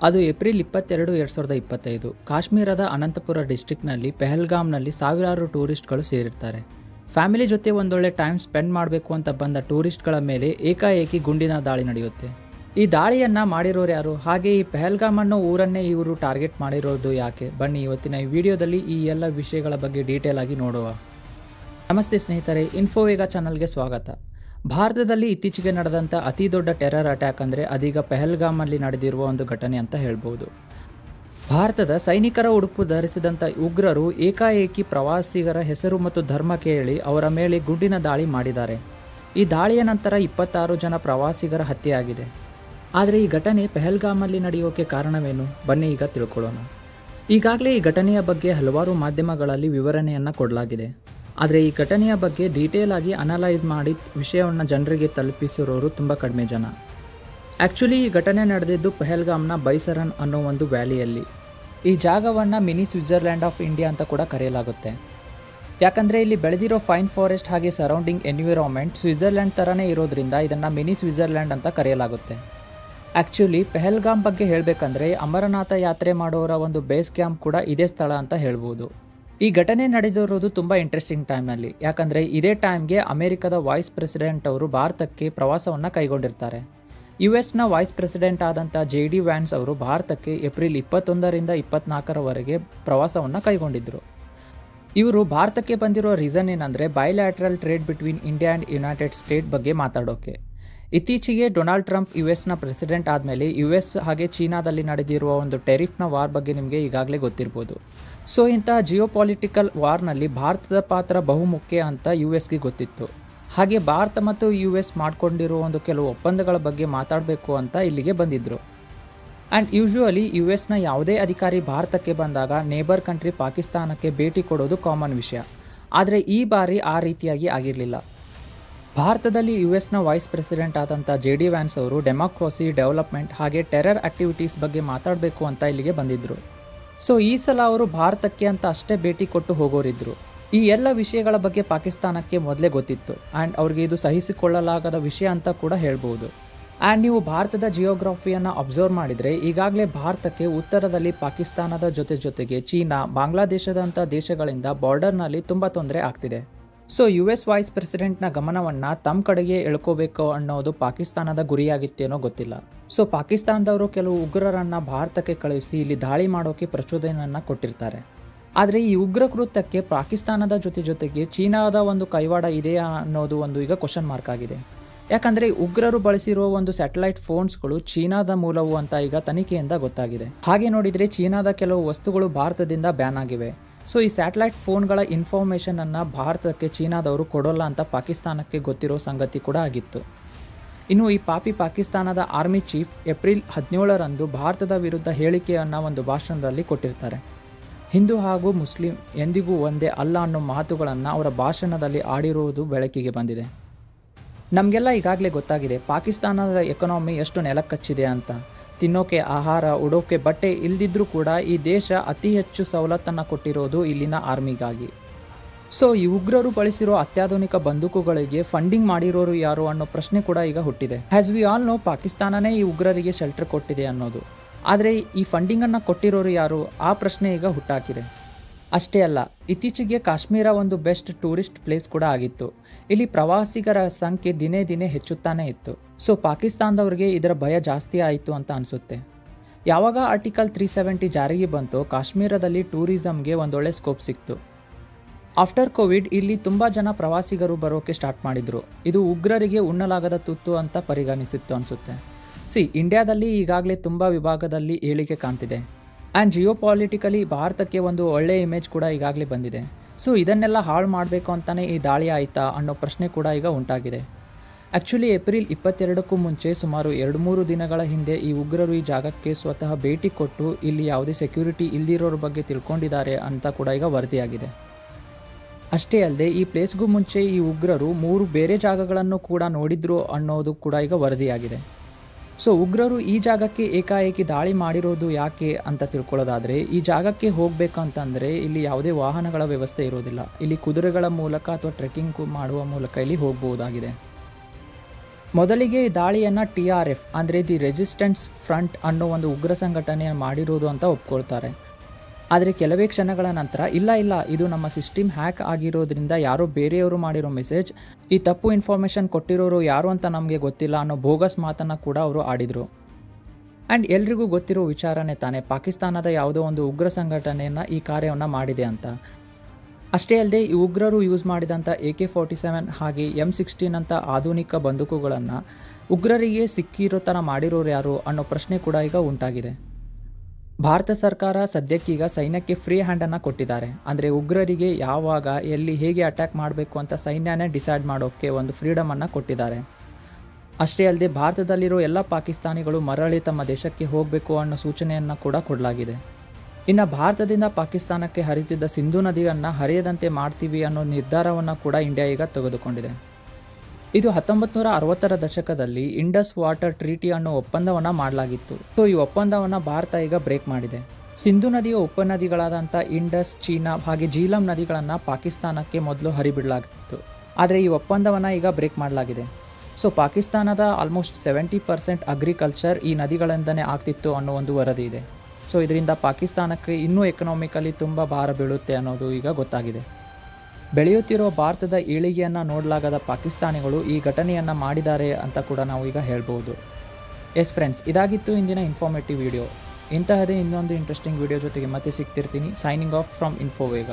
ಅದು ಏಪ್ರಿಲ್ 22, 2025 ಕಾಶ್ಮೀರದ ಅನಂತಪುರ ಡಿಸ್ಟ್ರಿಕ್ನಲ್ಲಿ ಪೆಹಲ್ಗಾಮ್ನಲ್ಲಿ ಸಾವಿರಾರು ಟೂರಿಸ್ಟ್ಗಳು ಸೇರಿರ್ತಾರೆ. ಫ್ಯಾಮಿಲಿ ಜೊತೆ ಒಂದೊಳ್ಳೆ ಟೈಮ್ ಸ್ಪೆಂಡ್ ಮಾಡಬೇಕು ಅಂತ ಬಂದ ಟೂರಿಸ್ಟ್ಗಳ ಮೇಲೆ ಏಕಾಏಕಿ ಗುಂಡಿನ ದಾಳಿ ನಡೆಯುತ್ತೆ. ಈ ದಾಳಿಯನ್ನು ಮಾಡಿರೋರು ಯಾರು, ಹಾಗೆ ಈ ಪೆಹಲ್ಗಾಮ್ ಅನ್ನೋ ಊರನ್ನೇ ಇವರು ಟಾರ್ಗೆಟ್ ಮಾಡಿರೋದು ಯಾಕೆ? ಬನ್ನಿ ಇವತ್ತಿನ ಈ ವಿಡಿಯೋದಲ್ಲಿ ಈ ಎಲ್ಲ ವಿಷಯಗಳ ಬಗ್ಗೆ ಡೀಟೇಲ್ ಆಗಿ ನೋಡುವ. ನಮಸ್ತೆ ಸ್ನೇಹಿತರೆ, ಇನ್ಫೋವೇಗ ಚಾನಲ್ಗೆ ಸ್ವಾಗತ. ಭಾರತದಲ್ಲಿ ಇತ್ತೀಚೆಗೆ ನಡೆದಂಥ ಅತಿ ದೊಡ್ಡ ಟೆರರ್ ಅಟ್ಯಾಕ್ ಅಂದರೆ ಅದೀಗ ಪೆಹಲ್ಗಾಮಲ್ಲಿ ನಡೆದಿರುವ ಒಂದು ಘಟನೆ ಅಂತ ಹೇಳ್ಬೋದು. ಭಾರತದ ಸೈನಿಕರ ಉಡುಪು ಧರಿಸಿದಂಥ ಉಗ್ರರು ಏಕಾಏಕಿ ಪ್ರವಾಸಿಗರ ಹೆಸರು ಮತ್ತು ಧರ್ಮ ಕೇಳಿ ಅವರ ಮೇಲೆ ಗುಂಡಿನ ದಾಳಿ ಮಾಡಿದ್ದಾರೆ. ಈ ದಾಳಿಯ ನಂತರ 26 ಜನ ಪ್ರವಾಸಿಗರ ಹತ್ಯೆಯಾಗಿದೆ. ಆದರೆ ಈ ಘಟನೆ ಪೆಹಲ್ಗಾಮಲ್ಲಿ ನಡೆಯೋಕೆ ಕಾರಣವೇನು? ಬನ್ನಿ ಈಗ ತಿಳ್ಕೊಳ್ಳೋಣ. ಈಗಾಗಲೇ ಈ ಘಟನೆಯ ಬಗ್ಗೆ ಹಲವಾರು ಮಾಧ್ಯಮಗಳಲ್ಲಿ ವಿವರಣೆಯನ್ನು ಕೊಡಲಾಗಿದೆ. ಆದರೆ ಈ ಘಟನೆಯ ಬಗ್ಗೆ ಡೀಟೇಲ್ ಆಗಿ ಅನಲೈಸ್ ಮಾಡಿ ವಿಷಯವನ್ನು ಜನರಿಗೆ ತಲುಪಿಸಿರೋರು ತುಂಬ ಕಡಿಮೆ ಜನ. ಆ್ಯಕ್ಚುಲಿ ಈ ಘಟನೆ ನಡೆದಿದ್ದು ಪೆಹಲ್ಗಾಮ್ನ ಬೈಸರನ್ ಅನ್ನೋ ಒಂದು ವ್ಯಾಲಿಯಲ್ಲಿ. ಈ ಜಾಗವನ್ನು ಮಿನಿ ಸ್ವಿಟ್ಜರ್ಲ್ಯಾಂಡ್ ಆಫ್ ಇಂಡಿಯಾ ಅಂತ ಕೂಡ ಕರೆಯಲಾಗುತ್ತೆ. ಯಾಕಂದರೆ ಇಲ್ಲಿ ಬೆಳೆದಿರೋ ಫೈನ್ ಫಾರೆಸ್ಟ್ ಹಾಗೆ ಸರೌಂಡಿಂಗ್ ಎನ್ವಿರಾನ್ಮೆಂಟ್ ಸ್ವಿಟ್ಜರ್ಲ್ಯಾಂಡ್ ಥರನೇ ಇರೋದ್ರಿಂದ ಇದನ್ನು ಮಿನಿ ಸ್ವಿಟ್ಜರ್ಲ್ಯಾಂಡ್ ಅಂತ ಕರೆಯಲಾಗುತ್ತೆ. ಆ್ಯಕ್ಚುಲಿ ಪೆಹಲ್ಗಾಮ್ ಬಗ್ಗೆ ಹೇಳಬೇಕಂದ್ರೆ ಅಮರನಾಥ ಯಾತ್ರೆ ಮಾಡೋರ ಒಂದು ಬೇಸ್ ಕ್ಯಾಂಪ್ ಕೂಡ ಇದೇ ಸ್ಥಳ ಅಂತ ಹೇಳ್ಬೋದು. ಈ ಘಟನೆ ನಡೆದಿರೋದು ತುಂಬ ಇಂಟ್ರೆಸ್ಟಿಂಗ್ ಟೈಮ್ನಲ್ಲಿ. ಯಾಕಂದರೆ ಇದೇ ಟೈಮ್ಗೆ ಅಮೆರಿಕದ ವೈಸ್ ಪ್ರೆಸಿಡೆಂಟ್ ಅವರು ಭಾರತಕ್ಕೆ ಪ್ರವಾಸವನ್ನು ಕೈಗೊಂಡಿರ್ತಾರೆ. US ನ ವೈಸ್ ಪ್ರೆಸಿಡೆಂಟ್ ಆದಂಥ JD ವ್ಯಾನ್ಸ್ ಅವರು ಭಾರತಕ್ಕೆ ಏಪ್ರಿಲ್ 21ರಿಂದ 24ರವರೆಗೆ ಪ್ರವಾಸವನ್ನು ಕೈಗೊಂಡಿದ್ದರು. ಇವರು ಭಾರತಕ್ಕೆ ಬಂದಿರೋ ರೀಸನ್ ಏನಂದರೆ bilateral trade between India and United state ಬಗ್ಗೆ ಮಾತಾಡೋಕೆ. ಇತ್ತೀಚೆಗೆ ಡೊನಾಲ್ಡ್ ಟ್ರಂಪ್ US ನ ಪ್ರೆಸಿಡೆಂಟ್ ಆದಮೇಲೆ US ಹಾಗೆ ಚೀನಾದಲ್ಲಿ ನಡೆದಿರುವ ಒಂದು ಟೆರಿಫ್ನ ವಾರ್ ಬಗ್ಗೆ ನಿಮಗೆ ಈಗಾಗಲೇ ಗೊತ್ತಿರ್ಬೋದು. ಸೊ ಇಂತಹ ಜಿಯೋಪಾಲಿಟಿಕಲ್ ವಾರ್ನಲ್ಲಿ ಭಾರತದ ಪಾತ್ರ ಬಹುಮುಖ್ಯ ಅಂತ USಗೆ ಗೊತ್ತಿತ್ತು. ಹಾಗೆ ಭಾರತ ಮತ್ತು US ಮಾಡಿಕೊಂಡಿರೋ ಒಂದು ಕೆಲವು ಒಪ್ಪಂದಗಳ ಬಗ್ಗೆ ಮಾತಾಡಬೇಕು ಅಂತ ಇಲ್ಲಿಗೆ ಬಂದಿದ್ದರು. ಆ್ಯಂಡ್ ಯೂಶುವಲಿ US ನ ಯಾವುದೇ ಅಧಿಕಾರಿ ಭಾರತಕ್ಕೆ ಬಂದಾಗ ನೇಬರ್ ಕಂಟ್ರಿ ಪಾಕಿಸ್ತಾನಕ್ಕೆ ಭೇಟಿ ಕೊಡೋದು ಕಾಮನ್ ವಿಷಯ. ಆದರೆ ಈ ಬಾರಿ ಆ ರೀತಿಯಾಗಿ ಆಗಿರಲಿಲ್ಲ. ಭಾರತದಲ್ಲಿ US ನ ವೈಸ್ ಪ್ರೆಸಿಡೆಂಟ್ ಆದಂಥ JD ವ್ಯಾನ್ಸ್ ಅವರು ಡೆಮಾಕ್ರಸಿ, ಡೆವಲಪ್ಮೆಂಟ್ ಹಾಗೆ ಟೆರರ್ ಆಕ್ಟಿವಿಟೀಸ್ ಬಗ್ಗೆ ಮಾತಾಡಬೇಕು ಅಂತ ಇಲ್ಲಿಗೆ ಬಂದಿದ್ದರು. ಸೊ ಈ ಸಲ ಅವರು ಭಾರತಕ್ಕೆ ಅಂತ ಅಷ್ಟೇ ಭೇಟಿ ಕೊಟ್ಟು ಹೋಗೋರಿದ್ರು. ಈ ಎಲ್ಲ ವಿಷಯಗಳ ಬಗ್ಗೆ ಪಾಕಿಸ್ತಾನಕ್ಕೆ ಮೊದಲೇ ಗೊತ್ತಿತ್ತು ಆ್ಯಂಡ್ ಅವ್ರಿಗೆ ಇದು ಸಹಿಸಿಕೊಳ್ಳಲಾಗದ ವಿಷಯ ಅಂತ ಕೂಡ ಹೇಳ್ಬೋದು. ಆ್ಯಂಡ್ ನೀವು ಭಾರತದ ಜಿಯೋಗ್ರಫಿಯನ್ನು ಅಬ್ಸರ್ವ್ ಮಾಡಿದರೆ ಈಗಾಗಲೇ ಭಾರತಕ್ಕೆ ಉತ್ತರದಲ್ಲಿ ಪಾಕಿಸ್ತಾನದ ಜೊತೆಗೆ ಚೀನಾ, ಬಾಂಗ್ಲಾದೇಶದಂಥ ದೇಶಗಳಿಂದ ಬಾರ್ಡರ್ನಲ್ಲಿ ತುಂಬ ತೊಂದರೆ ಆಗ್ತಿದೆ. ಸೊ US ವೈಸ್ ಪ್ರೆಸಿಡೆಂಟ್ನ ಗಮನವನ್ನು ತಮ್ಮ ಕಡೆಗೆ ಎಳ್ಕೋಬೇಕು ಅನ್ನೋದು ಪಾಕಿಸ್ತಾನದ ಗುರಿಯಾಗಿತ್ತೇನೋ ಗೊತ್ತಿಲ್ಲ. ಸೊ ಪಾಕಿಸ್ತಾನದವರು ಕೆಲವು ಉಗ್ರರನ್ನು ಭಾರತಕ್ಕೆ ಕಳುಹಿಸಿ ಇಲ್ಲಿ ದಾಳಿ ಮಾಡೋಕ್ಕೆ ಪ್ರಚೋದನೆಯನ್ನು ಕೊಟ್ಟಿರ್ತಾರೆ. ಆದರೆ ಈ ಉಗ್ರ ಕೃತ್ಯಕ್ಕೆ ಪಾಕಿಸ್ತಾನದ ಜೊತೆಗೆ ಚೀನಾದ ಒಂದು ಕೈವಾಡ ಇದೆಯಾ ಅನ್ನೋದು ಒಂದು ಈಗ ಕ್ವಶನ್ ಮಾರ್ಕ್ ಆಗಿದೆ. ಯಾಕಂದರೆ ಉಗ್ರರು ಬಳಸಿರುವ ಒಂದು ಸ್ಯಾಟಲೈಟ್ ಫೋನ್ಸ್ಗಳು ಚೀನಾದ ಮೂಲವು ಅಂತ ಈಗ ತನಿಖೆಯಿಂದ ಗೊತ್ತಾಗಿದೆ. ಹಾಗೆ ನೋಡಿದರೆ ಚೀನಾದ ಕೆಲವು ವಸ್ತುಗಳು ಭಾರತದಿಂದ ಬ್ಯಾನ್ ಆಗಿವೆ. ಸೊ ಈ ಸ್ಯಾಟಲೈಟ್ ಫೋನ್ಗಳ ಇನ್ಫಾರ್ಮೇಷನನ್ನು ಭಾರತಕ್ಕೆ ಚೀನಾದವರು ಕೊಡೋಲ್ಲ ಅಂತ ಪಾಕಿಸ್ತಾನಕ್ಕೆ ಗೊತ್ತಿರೋ ಸಂಗತಿ ಕೂಡ ಆಗಿತ್ತು. ಇನ್ನು ಈ ಪಾಕಿಸ್ತಾನದ ಆರ್ಮಿ ಚೀಫ್ ಏಪ್ರಿಲ್ 17ರಂದು ಭಾರತದ ವಿರುದ್ಧ ಹೇಳಿಕೆಯನ್ನು ಒಂದು ಭಾಷಣದಲ್ಲಿ ಕೊಟ್ಟಿರ್ತಾರೆ. ಹಿಂದೂ ಹಾಗೂ ಮುಸ್ಲಿಂ ಎಂದಿಗೂ ಒಂದೇ ಅಲ್ಲ ಅನ್ನೋ ಮಾತುಗಳನ್ನು ಅವರ ಭಾಷಣದಲ್ಲಿ ಆಡಿರುವುದು ಬೆಳಕಿಗೆ ಬಂದಿದೆ. ನಮಗೆಲ್ಲ ಈಗಾಗಲೇ ಗೊತ್ತಾಗಿದೆ ಪಾಕಿಸ್ತಾನದ ಎಕನಾಮಿ ಎಷ್ಟು ನೆಲಕ್ಕಚ್ಚಿದೆ ಅಂತ. ತಿನ್ನೋಕೆ ಆಹಾರ, ಉಡೋಕೆ ಬಟ್ಟೆ ಇಲ್ದಿದ್ರೂ ಕೂಡ ಈ ದೇಶ ಅತಿ ಹೆಚ್ಚು ಸವಲತ್ತನ್ನು ಕೊಟ್ಟಿರೋದು ಇಲ್ಲಿನ ಆರ್ಮಿಗಾಗಿ. ಸೊ ಈ ಉಗ್ರರು ಬಳಸಿರೋ ಅತ್ಯಾಧುನಿಕ ಬಂದೂಕುಗಳಿಗೆ ಫಂಡಿಂಗ್ ಮಾಡಿರೋರು ಯಾರು ಅನ್ನೋ ಪ್ರಶ್ನೆ ಕೂಡ ಈಗ ಹುಟ್ಟಿದೆ. ಆ್ಯಸ್ ವಿ ಆಲ್ ನೋ ಪಾಕಿಸ್ತಾನನೇ ಈ ಉಗ್ರರಿಗೆ ಶೆಲ್ಟರ್ ಕೊಟ್ಟಿದೆ ಅನ್ನೋದು. ಆದರೆ ಈ ಫಂಡಿಂಗನ್ನು ಕೊಟ್ಟಿರೋರು ಯಾರು, ಆ ಪ್ರಶ್ನೆ ಈಗ ಹುಟ್ಟಾಕಿದೆ. ಅಷ್ಟೇ ಅಲ್ಲ, ಇತ್ತೀಚೆಗೆ ಕಾಶ್ಮೀರ ಒಂದು ಬೆಸ್ಟ್ ಟೂರಿಸ್ಟ್ ಪ್ಲೇಸ್ ಕೂಡ ಆಗಿತ್ತು. ಇಲ್ಲಿ ಪ್ರವಾಸಿಗರ ಸಂಖ್ಯೆ ದಿನೇ ಹೆಚ್ಚುತ್ತಾನೆ ಇತ್ತು. ಸೊ ಪಾಕಿಸ್ತಾನದವ್ರಿಗೆ ಇದರ ಭಯ ಜಾಸ್ತಿ ಆಯಿತು ಅಂತ ಅನಿಸುತ್ತೆ. ಯಾವಾಗ ಆರ್ಟಿಕಲ್ 370 ಜಾರಿಗೆ ಬಂತೋ ಕಾಶ್ಮೀರದಲ್ಲಿ ಟೂರಿಸಮ್ಗೆ ಒಂದೊಳ್ಳೆ ಸ್ಕೋಪ್ ಸಿಕ್ತು. ಆಫ್ಟರ್ ಕೋವಿಡ್ ಇಲ್ಲಿ ತುಂಬ ಜನ ಪ್ರವಾಸಿಗರು ಬರೋಕ್ಕೆ ಸ್ಟಾರ್ಟ್ ಮಾಡಿದರು. ಇದು ಉಗ್ರರಿಗೆ ಉಣ್ಣಲಾಗದ ತುತ್ತು ಅಂತ ಪರಿಗಣಿಸಿತ್ತು ಅನಿಸುತ್ತೆ. ಇಂಡಿಯಾದಲ್ಲಿ ಈಗಾಗಲೇ ತುಂಬ ವಿಭಾಗದಲ್ಲಿ ಏಳಿಗೆ ಕಾಣ್ತಿದೆ. ಆ್ಯಂಡ್ ಜಿಯೋಪಾಲಿಟಿಕಲಿ ಭಾರತಕ್ಕೆ ಒಂದು ಒಳ್ಳೆಯ ಇಮೇಜ್ ಕೂಡ ಈಗಾಗಲೇ ಬಂದಿದೆ. ಸೊ ಇದನ್ನೆಲ್ಲ ಹಾಳು ಮಾಡಬೇಕು ಅಂತಲೇ ಈ ದಾಳಿ ಆಯಿತಾ ಅನ್ನೋ ಪ್ರಶ್ನೆ ಕೂಡ ಈಗ ಉಂಟಾಗಿದೆ. ಆ್ಯಕ್ಚುಲಿ ಏಪ್ರಿಲ್ 22ಕ್ಕೂ ಮುಂಚೆ ಸುಮಾರು 2-3 ದಿನಗಳ ಹಿಂದೆ ಈ ಉಗ್ರರು ಈ ಜಾಗಕ್ಕೆ ಸ್ವತಃ ಭೇಟಿ ಕೊಟ್ಟು ಇಲ್ಲಿ ಯಾವುದೇ ಸೆಕ್ಯೂರಿಟಿ ಇಲ್ದಿರೋರ ಬಗ್ಗೆ ತಿಳ್ಕೊಂಡಿದ್ದಾರೆ ಅಂತ ಕೂಡ ಈಗ ವರದಿಯಾಗಿದೆ. ಅಷ್ಟೇ ಅಲ್ಲದೆ ಈ ಪ್ಲೇಸ್ಗೂ ಮುಂಚೆ ಈ ಉಗ್ರರು 3 ಬೇರೆ ಜಾಗಗಳನ್ನು ಕೂಡ ನೋಡಿದ್ರು ಅನ್ನೋದು ಕೂಡ ಈಗ ವರದಿಯಾಗಿದೆ. ಸೊ ಉಗ್ರರು ಈ ಜಾಗಕ್ಕೆ ಏಕಾಏಕಿ ದಾಳಿ ಮಾಡಿರೋದು ಯಾಕೆ ಅಂತ ತಿಳ್ಕೊಳ್ಳೋದಾದರೆ, ಈ ಜಾಗಕ್ಕೆ ಹೋಗಬೇಕಂತಂದರೆ ಇಲ್ಲಿ ಯಾವುದೇ ವಾಹನಗಳ ವ್ಯವಸ್ಥೆ ಇರೋದಿಲ್ಲ. ಇಲ್ಲಿ ಕುದುರೆಗಳ ಮೂಲಕ ಅಥವಾ ಟ್ರೆಕ್ಕಿಂಗ್ ಮಾಡುವ ಮೂಲಕ ಇಲ್ಲಿ ಹೋಗಬಹುದಾಗಿದೆ. ಮೊದಲಿಗೆ ಈ ದಾಳಿಯನ್ನು TRF ಅಂದರೆ ದಿ ರೆಸಿಸ್ಟೆನ್ಸ್ ಫ್ರಂಟ್ ಅನ್ನೋ ಒಂದು ಉಗ್ರ ಸಂಘಟನೆಯನ್ನು ಮಾಡಿರುವುದು ಅಂತ ಒಪ್ಕೊಳ್ತಾರೆ. ಆದರೆ ಕೆಲವೇ ಕ್ಷಣಗಳ ನಂತರ ಇಲ್ಲ ಇದು ನಮ್ಮ ಸಿಸ್ಟಮ್ ಹ್ಯಾಕ್ ಆಗಿರೋದ್ರಿಂದ ಯಾರೋ ಬೇರೆಯವರು ಮಾಡಿರೋ ಮೆಸೇಜ್, ಈ ತಪ್ಪು ಇನ್ಫಾರ್ಮೇಷನ್ ಕೊಟ್ಟಿರೋರು ಯಾರು ಅಂತ ನಮಗೆ ಗೊತ್ತಿಲ್ಲ ಅನ್ನೋ ಬೋಗಸ್ ಮಾತನ್ನು ಕೂಡ ಅವರು ಆಡಿದರು. ಆ್ಯಂಡ್ ಎಲ್ರಿಗೂ ಗೊತ್ತಿರೋ ವಿಚಾರನೇ ತಾನೇ, ಪಾಕಿಸ್ತಾನದ ಯಾವುದೋ ಒಂದು ಉಗ್ರ ಸಂಘಟನೆಯನ್ನು ಈ ಕಾರ್ಯವನ್ನು ಮಾಡಿದೆ ಅಂತ. ಅಷ್ಟೇ ಅಲ್ಲದೆ ಈ ಉಗ್ರರು ಯೂಸ್ ಮಾಡಿದಂಥ AK-47 ಹಾಗೆ M16 ಅಂತ ಆಧುನಿಕ ಬಂದೂಕುಗಳನ್ನು ಉಗ್ರರಿಗೆ ಸಿಕ್ಕಿರೋ ಥರ ಮಾಡಿರೋರು ಯಾರು ಅನ್ನೋ ಪ್ರಶ್ನೆ ಕೂಡ ಈಗ ಉಂಟಾಗಿದೆ. ಭಾರತ ಸರ್ಕಾರ ಸದ್ಯಕ್ಕೀಗ ಸೈನ್ಯಕ್ಕೆ ಫ್ರೀ ಹ್ಯಾಂಡನ್ನು ಕೊಟ್ಟಿದ್ದಾರೆ. ಅಂದರೆ ಉಗ್ರರಿಗೆ ಯಾವಾಗ ಎಲ್ಲಿ ಹೇಗೆ ಅಟ್ಯಾಕ್ ಮಾಡಬೇಕು ಅಂತ ಸೈನ್ಯನೇ ಡಿಸೈಡ್ ಮಾಡೋಕ್ಕೆ ಒಂದು ಫ್ರೀಡಮನ್ನು ಕೊಟ್ಟಿದ್ದಾರೆ. ಅಷ್ಟೇ ಅಲ್ಲದೆ ಭಾರತದಲ್ಲಿರೋ ಎಲ್ಲ ಪಾಕಿಸ್ತಾನಿಗಳು ಮರಳಿ ತಮ್ಮ ದೇಶಕ್ಕೆ ಹೋಗಬೇಕು ಅನ್ನೋ ಸೂಚನೆಯನ್ನು ಕೂಡ ಕೊಡಲಾಗಿದೆ. ಇನ್ನು ಭಾರತದಿಂದ ಪಾಕಿಸ್ತಾನಕ್ಕೆ ಹರಿತಿದ್ದ ಸಿಂಧು ನದಿಯನ್ನು ಹರಿಯದಂತೆ ಮಾಡ್ತೀವಿ ಅನ್ನೋ ನಿರ್ಧಾರವನ್ನು ಕೂಡ ಇಂಡಿಯಾ ಈಗ ತೆಗೆದುಕೊಂಡಿದೆ. ಇದು 1960ರ ದಶಕದಲ್ಲಿ ಇಂಡಸ್ ವಾಟರ್ ಟ್ರೀಟಿ ಅನ್ನೋ ಒಪ್ಪಂದವನ್ನು ಮಾಡಲಾಗಿತ್ತು. ಸೊ ಈ ಒಪ್ಪಂದವನ್ನು ಭಾರತ ಈಗ ಬ್ರೇಕ್ ಮಾಡಿದೆ. ಸಿಂಧು ನದಿಯ ಉಪನದಿಗಳಾದಂಥ ಇಂಡಸ್, ಚೀನಾ ಹಾಗೆ ಜೀಲಂ ನದಿಗಳನ್ನು ಪಾಕಿಸ್ತಾನಕ್ಕೆ ಮೊದಲು ಹರಿಬಿಡಲಾಗಿತ್ತು. ಆದರೆ ಈ ಒಪ್ಪಂದವನ್ನು ಈಗ ಬ್ರೇಕ್ ಮಾಡಲಾಗಿದೆ. ಸೊ ಪಾಕಿಸ್ತಾನದ ಆಲ್ಮೋಸ್ಟ್ 70% ಅಗ್ರಿಕಲ್ಚರ್ ಈ ನದಿಗಳಿಂದನೇ ಆಗ್ತಿತ್ತು ಅನ್ನೋ ಒಂದು ವರದಿ ಇದೆ. ಸೊ ಇದರಿಂದ ಪಾಕಿಸ್ತಾನಕ್ಕೆ ಇನ್ನೂ ಎಕನಾಮಿಕಲಿ ತುಂಬ ಭಾರ ಬೀಳುತ್ತೆ ಅನ್ನೋದು ಈಗ ಗೊತ್ತಾಗಿದೆ. ಬೆಳೆಯುತ್ತಿರುವ ಭಾರತದ ಏಳಿಗೆಯನ್ನು ನೋಡಲಾಗದ ಪಾಕಿಸ್ತಾನಿಗಳು ಈ ಘಟನೆಯನ್ನು ಮಾಡಿದ್ದಾರೆ ಅಂತ ಕೂಡ ನಾವು ಈಗ ಹೇಳ್ಬೋದು. ಎಸ್ ಫ್ರೆಂಡ್ಸ್, ಇದಾಗಿತ್ತು ಇಂದಿನ ಇನ್ಫಾರ್ಮೇಟಿವ್ ವಿಡಿಯೋ. ಇಂತಹದೇ ಇನ್ನೊಂದು ಇಂಟ್ರೆಸ್ಟಿಂಗ್ ವಿಡಿಯೋ ಜೊತೆಗೆ ಮತ್ತೆ ಸಿಗ್ತಿರ್ತೀನಿ. Signing off from ಇನ್ಫೋವೇಗ.